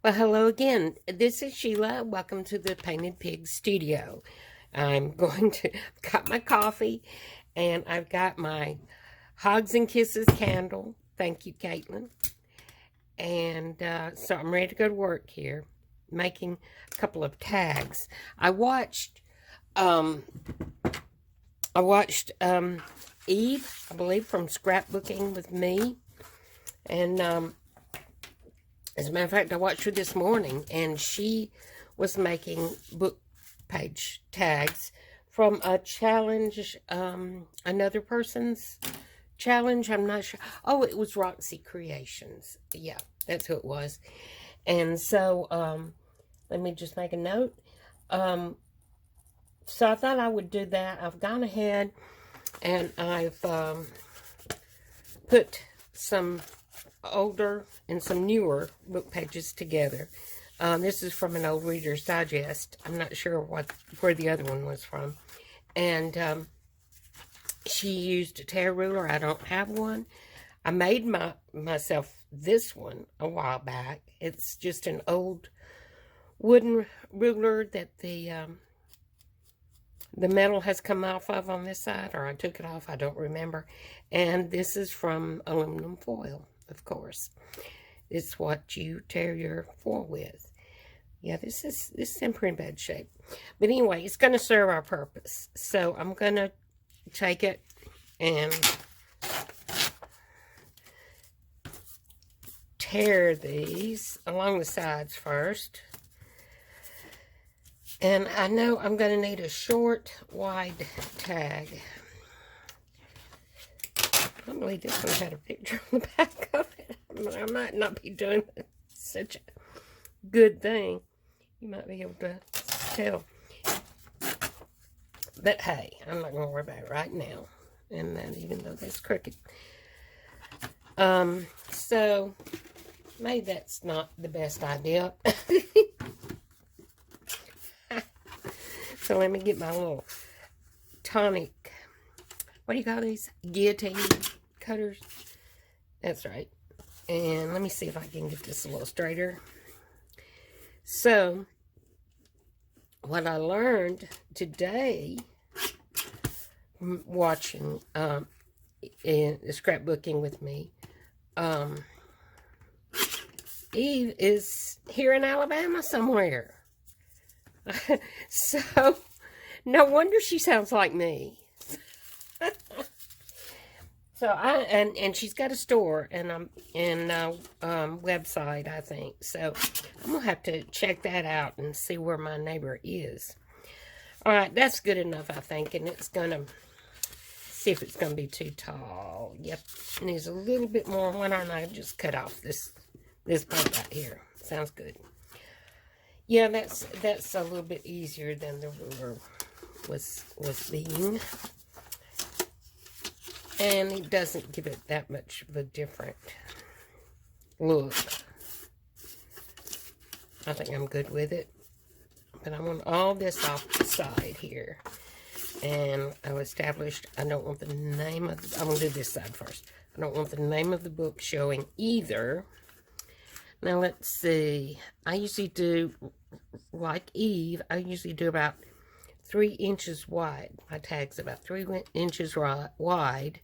Well, hello again. This is Sheila. Welcome to the Painted Pig studio. Got my coffee, and I've got my Hugs and Kisses candle. Thank you, Caitlin. And so I'm ready to go to work here, making a couple of tags. I watched Eve, I believe, from Scrapbooking with Me, and as a matter of fact, I watched her this morning, and she was making book page tags from a challenge, another person's challenge. I'm not sure. Oh, it was Roxy Creations. Yeah, that's who it was. And so, let me just make a note. So I thought I would do that. I've gone ahead and I've put some older and some newer book pages together. This is from an old Reader's Digest. I'm not sure where the other one was from. And she used a tear ruler. I don't have one. I made myself this one a while back. It's just an old wooden ruler that the metal has come off of on this side, or I took it off, I don't remember. And this is from aluminum foil, of course. It's what you tear your foil with. Yeah, this is in pretty bad shape. But anyway, it's going to serve our purpose. So I'm going to take it and tear these along the sides first. And I know I'm going to need a short, wide tag. I believe this one had a picture on the back of it. I might not be doing such a good thing. You might be able to tell. But hey, I'm not going to worry about it right now. And that, even though that's crooked. So, maybe that's not the best idea. So let me get my little tonic, what do you call these? Guillotine cutters. That's right. And let me see if I can get this a little straighter. So, what I learned today watching in Scrapbooking with Me, Eve is here in Alabama somewhere. So, no wonder she sounds like me. So and she's got a store and website, I think. So I'm gonna have to check that out and see where my neighbor is. All right, that's good enough, I think, and it's gonna see if it's gonna be too tall. Yep, it needs a little bit more. Why don't I just cut off this part right here? Sounds good. Yeah, that's a little bit easier than the ruler was being. And it doesn't give it that much of a different look. I think I'm good with it. But I want all this off the side here. And I've established, I don't want the name of I'm going to do this side first. I don't want the name of the book showing either. Now, let's see. I usually do, like Eve, I usually do about 3 inches wide. My tag's about 3 inches wide.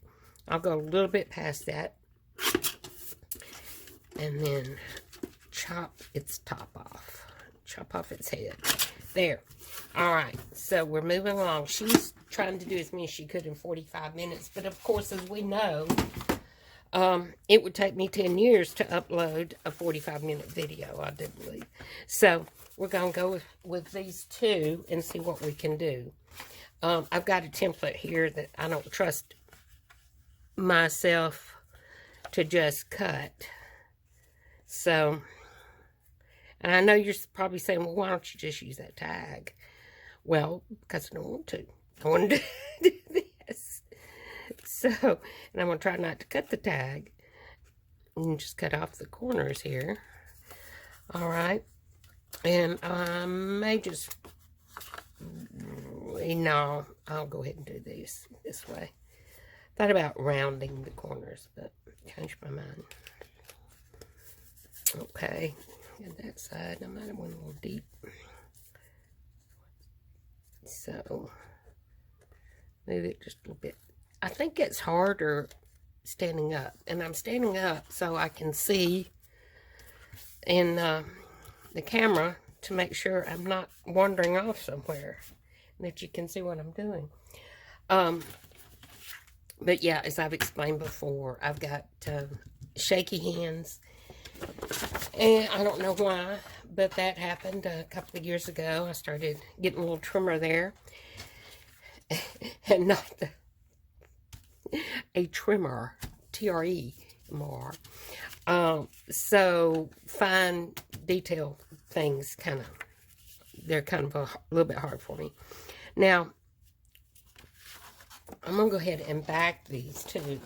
I'll go a little bit past that. And then chop its top off. Chop off its head. There. All right. So, we're moving along. She's trying to do as many as she could in 45 minutes. But, of course, as we know, it would take me 10 years to upload a 45-minute video, I do believe. So, we're going to go with these two and see what we can do. I've got a template here that I don't trust myself to just cut. So, and I know you're probably saying, well, why don't you just use that tag? Well, because I don't want to. I want to do this. So, and I'm going to try not to cut the tag. And just cut off the corners here. Alright. And I may just... No, I'll go ahead and do this way. Thought about rounding the corners, but changed my mind. Okay. And that side, I might have went a little deep. So, move it just a little bit. I think it's harder standing up. And I'm standing up so I can see in the camera to make sure I'm not wandering off somewhere. And that you can see what I'm doing. But yeah, as I've explained before, I've got shaky hands. And I don't know why, but that happened a couple of years ago. I started getting a little trimmer there. And not a trimmer, T-R-E-M-R. So fine detail things they're kind of a little bit hard for me. Now, I'm going to go ahead and back these too.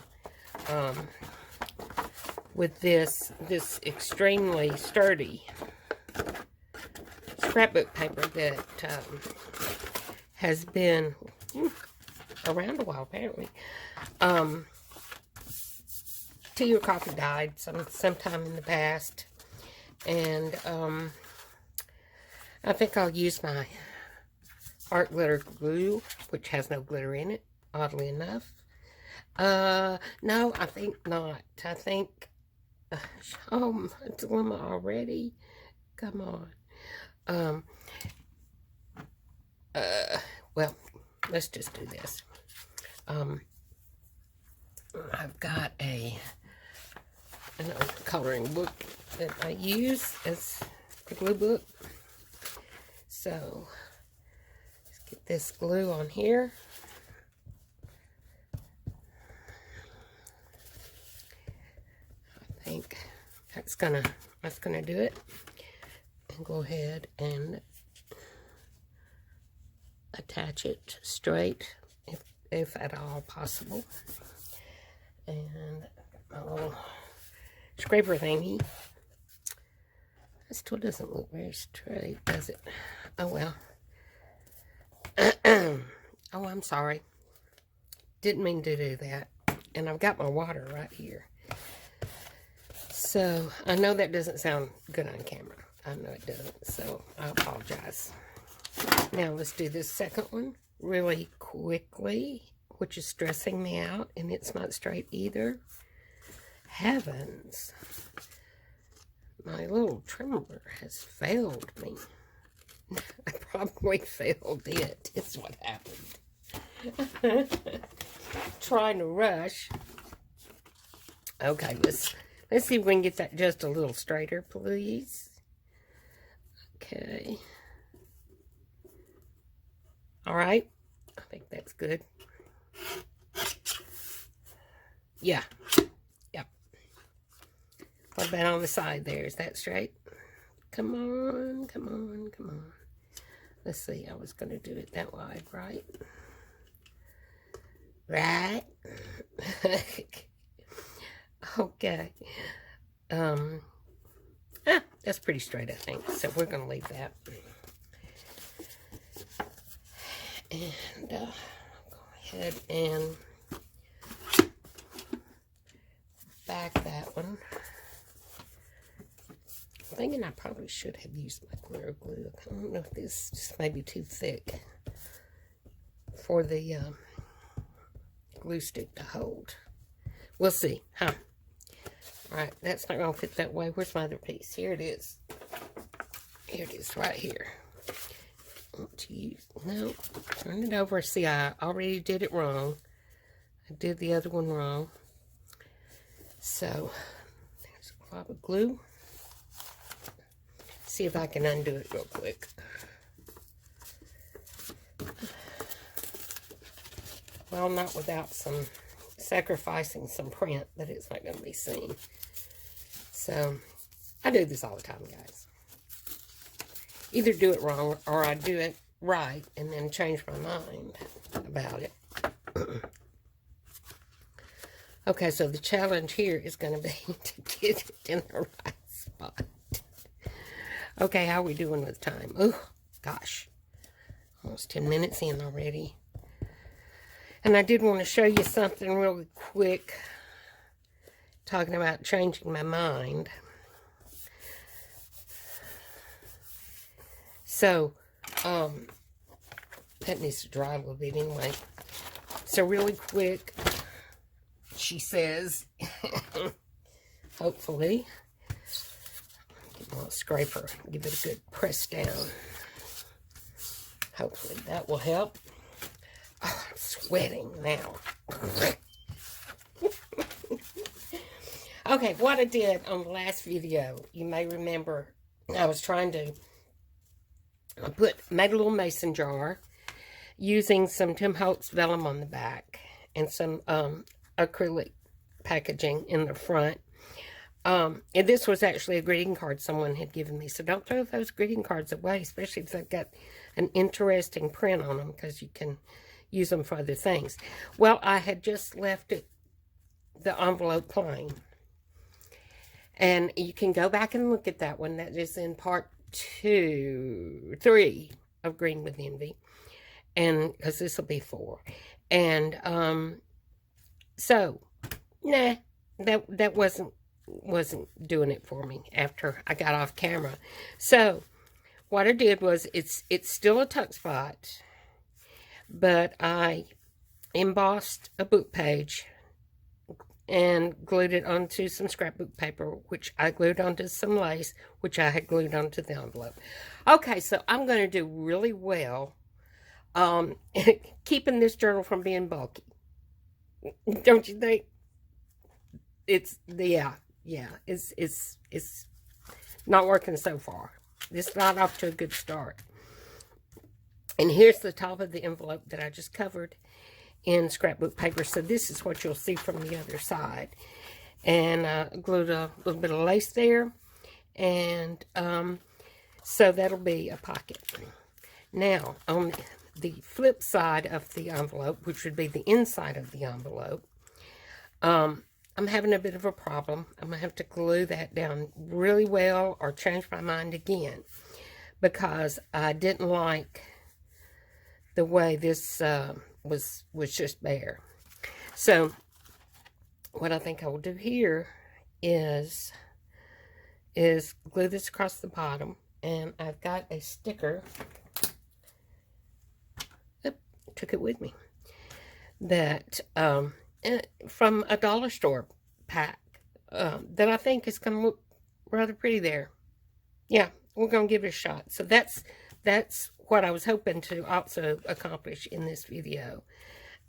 With this extremely sturdy scrapbook paper that has been around a while, apparently. Tea or coffee died sometime in the past, and I think I'll use my art glitter glue, which has no glitter in it, oddly enough. No, I think not. I think, oh, dilemma already. Come on. Well, let's just do this. I've got an old coloring book that I use as a glue book. So, let's get this glue on here. I think that's gonna do it. And go ahead and attach it straight, if at all possible. And my little scraper thingy. It still doesn't look very straight, does it? Oh well. Oh, I'm sorry. Didn't mean to do that. And I've got my water right here. So, I know that doesn't sound good on camera. I know it doesn't, so I apologize. Now, let's do this second one really quickly, which is stressing me out, and it's not straight either. Heavens. My little trimmer has failed me. I probably failed it, is what happened. Trying to rush. Okay, let's see if we can get that just a little straighter, please. Okay. All right. I think that's good. Yeah. Yep. What about on the side there? Is that straight? Come on, come on, come on. Let's see. I was going to do it that wide, right? Right? Okay. That's pretty straight, I think. So we're going to leave that. And go ahead and back that one. I'm thinking I probably should have used my glitter glue. I don't know if this just may be too thick for the glue stick to hold. We'll see, huh? Alright, that's not going to fit that way. Where's my other piece? Here it is. Here it is, right here. No, turn it over. See, I already did it wrong. I did the other one wrong. So, there's a glob of glue. See if I can undo it real quick. Well, not without sacrificing some print that it's not going to be seen. So, I do this all the time, guys. Either do it wrong or I do it right and then change my mind about it. Okay, so the challenge here is going to be to get it in the right spot. Okay, how are we doing with time? Oh, gosh. Almost 10 minutes in already. And I did want to show you something really quick. Talking about changing my mind. So, that needs to dry a little bit anyway. So really quick, she says, hopefully, get a little scraper, give it a good press down. Hopefully that will help. Oh, I'm sweating now. Okay, what I did on the last video, you may remember, I was trying to made a little mason jar using some Tim Holtz vellum on the back and some acrylic packaging in the front. And this was actually a greeting card someone had given me. So don't throw those greeting cards away, especially if they've got an interesting print on them, because you can use them for other things. Well, I had just left the envelope plain. And you can go back and look at that one. That is in part 3 of Green with Envy. And because this will be 4. And so, nah, that wasn't doing it for me after I got off camera. So what I did was, it's still a tuck spot, but I embossed a book page and glued it onto some scrapbook paper, which I glued onto some lace, which I had glued onto the envelope. Okay, so I'm going to do really well keeping this journal from being bulky. Don't you think? It's not working so far. It's not off to a good start. And here's the top of the envelope that I just covered in scrapbook paper. So this is what you'll see from the other side. And glued a little bit of lace there. And so that'll be a pocket. Now, on the flip side of the envelope, which would be the inside of the envelope, I'm having a bit of a problem. I'm going to have to glue that down really well or change my mind again, because I didn't like the way this was just bare. So what I think I will do here is glue this across the bottom, and I've got a sticker. Oop, took it with me. That from a dollar store pack that I think is going to look rather pretty there. Yeah, we're going to give it a shot. So that's what I was hoping to also accomplish in this video.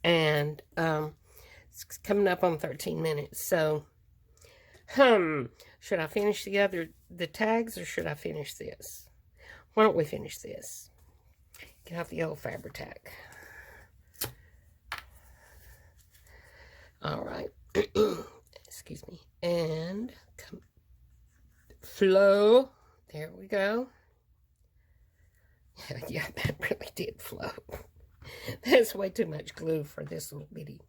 And it's coming up on 13 minutes. So, should I finish the tags, or should I finish this? Why don't we finish this? Get out the old Fabri-Tac. All right. Excuse me. And flow. There we go. Yeah, that really did flow. That's way too much glue for this little bitty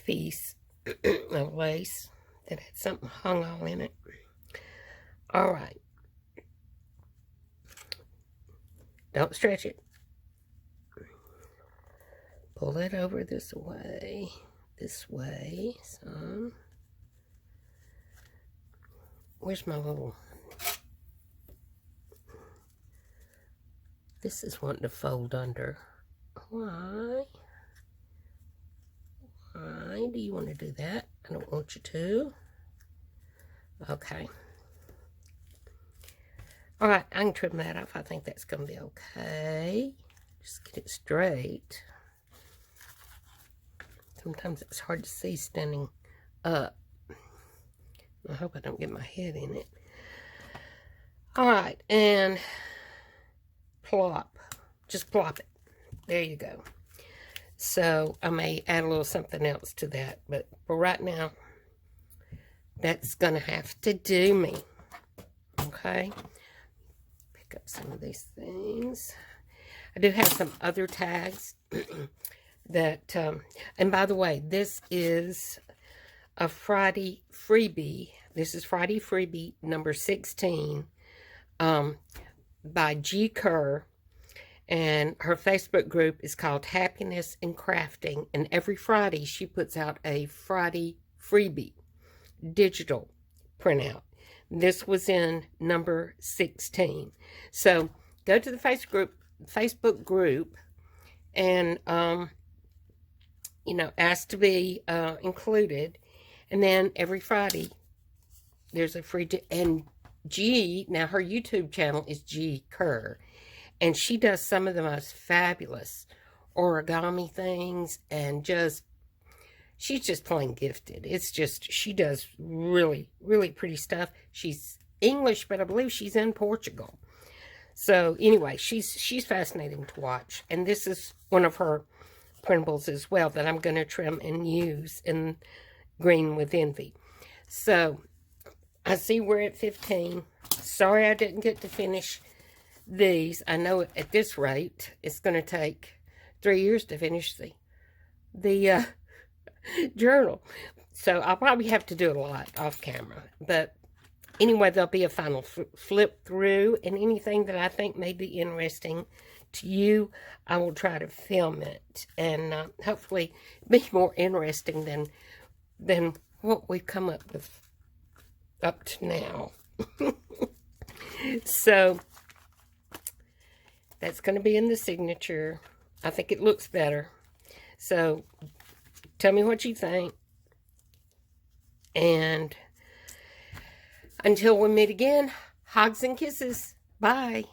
piece of lace that had something hung all in it. All right. Don't stretch it. Pull it over this way, some. Where's my little... This is wanting to fold under. Why? Why do you want to do that? I don't want you to. Okay. All right, I can trim that off. I think that's going to be okay. Just get it straight. Sometimes it's hard to see standing up. I hope I don't get my head in it. All right, and plop. Just plop it. There you go. So I may add a little something else to that, but for right now, that's going to have to do me. Okay? Pick up some of these things. I do have some other tags that, and by the way, this is a Friday freebie. This is Friday freebie number 16 by Kerr. And her Facebook group is called Happiness in Crafting. And every Friday she puts out a Friday freebie digital printout This was in number 16. So go to the Facebook group and, ask to be included. And then every Friday, there's a free, and G, now her YouTube channel is G Kerr. And she does some of the most fabulous origami things, and she's just plain gifted. It's just, she does really, really pretty stuff. She's English, but I believe she's in Portugal. So anyway, she's fascinating to watch. And this is one of her printables as well that I'm going to trim and use in Green with Envy. So I see we're at 15. Sorry I didn't get to finish these. I know at this rate, it's going to take 3 years to finish the journal. So I'll probably have to do it a lot off camera. But anyway, there'll be a final flip through, and anything that I think may be interesting to you, I will try to film it, and hopefully be more interesting than what we've come up with up to now. So that's going to be in the signature. I think it looks better. So tell me what you think. And until we meet again, hugs and kisses. Bye.